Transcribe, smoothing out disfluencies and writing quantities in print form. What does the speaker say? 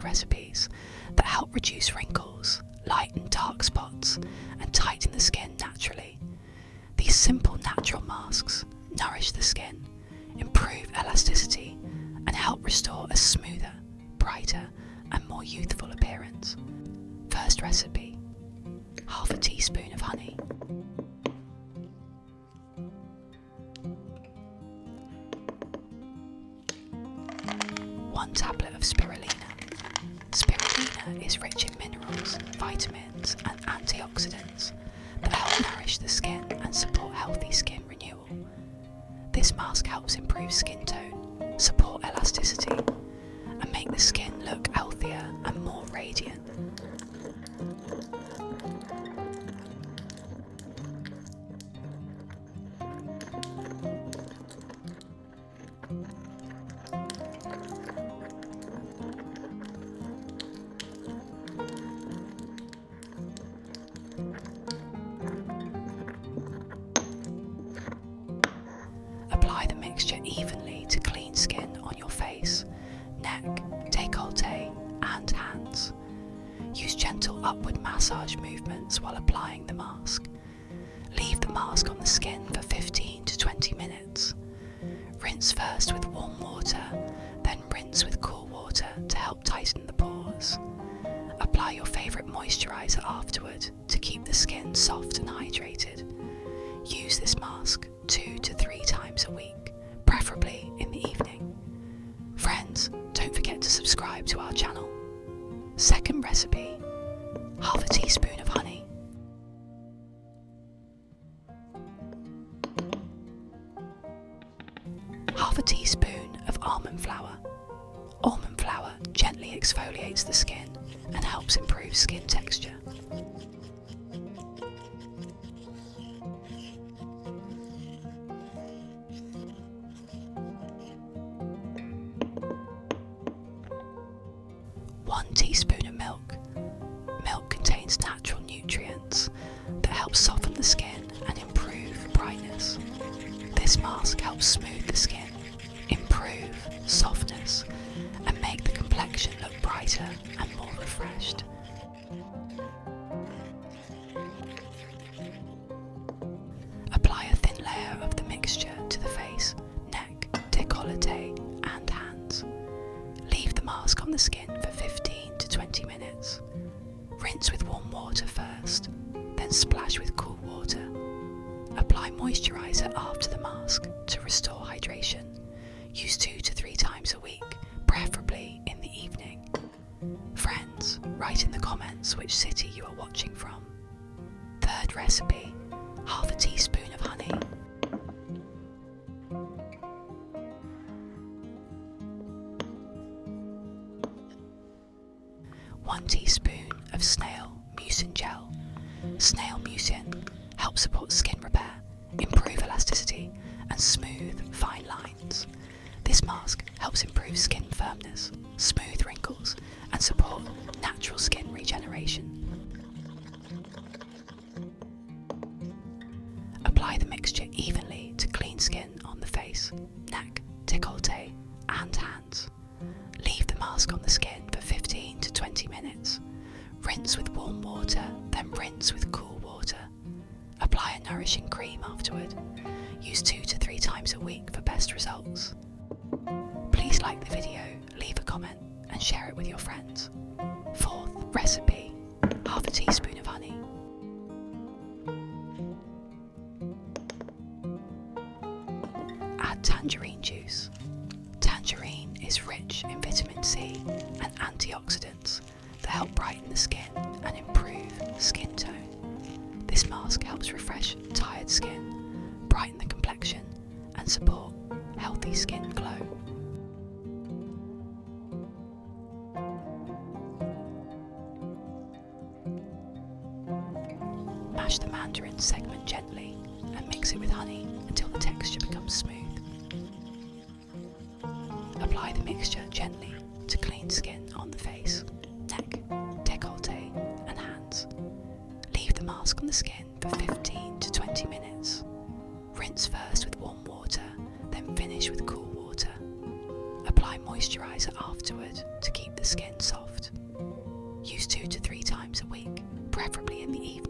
recipes that help reduce wrinkles, lighten dark spots, and tighten the skin naturally. These simple natural masks nourish the skin, improve elasticity, and help restore a smoother, brighter, and more youthful appearance. First recipe: half a teaspoon of honey, 1 tablet of spirulina. Spirulina is rich in minerals, vitamins, and antioxidants that help nourish the skin and support healthy skin renewal. This mask helps improve skin tone, support elasticity, and make the skin look healthier and more radiant. Apply the mixture evenly to clean skin on your face, neck, décolleté, and hands. Use gentle upward massage movements while applying the mask. Leave the mask on the skin for 15 to 20 minutes. Rinse first with warm water, then rinse with cool water to help tighten the pores. Apply your favourite moisturiser afterward to keep the skin soft and hydrated. Use this mask 2 to 3 times a week, preferably in the evening. Friends, don't forget to subscribe to our channel. Second recipe: half a teaspoon of honey, 1/2 teaspoon of almond flour. Almond flour gently exfoliates the skin and helps improve skin texture. One teaspoon of milk. Milk contains natural nutrients that help soften the skin and improve brightness. This mask helps smooth the skin, improve softness, and make the complexion look brighter and more refreshed. Apply a thin layer of the mixture to the face, neck, décolleté, and hands. Leave the mask on the skin for 15 to 20 minutes. Rinse with warm water first, then splash with cool water. Apply moisturiser after the mask to restore hydration. Use 2 to 3 times a week, preferably in the evening. Friends, write in the comments which city you are watching from. Third recipe: half a teaspoon of honey, 1 teaspoon of Snail mucin gel. Snail mucin helps support skin repair, improve elasticity, and smooth fine lines. This mask helps improve skin firmness, smooth wrinkles, and support natural skin regeneration. Apply the mixture evenly to clean skin on the face, neck, décolleté, and hands. Leave the mask on the skin for 15 to 20 minutes. Rinse with warm water, then rinse with cool water. Apply a nourishing cream afterward. Use 2 to 3 times a week for best results. Please like the video, leave a comment, and share it with your friends. Fourth recipe: half a teaspoon of honey, add tangerine juice. Tangerine is rich in vitamin C and antioxidants that help brighten the skin and improve skin tone. This mask helps refresh tired skin, brighten the complexion, and support healthy skin glow. Mash the mandarin segment gently and mix it with honey until the texture becomes smooth. Apply the mixture gently to clean skin on the face, neck, décolleté, and hands. Leave the mask on the skin for 15 to 20 minutes. Rinse first with warm water, then finish with cool water. Apply moisturiser afterward to keep the skin soft. preferably in the evening.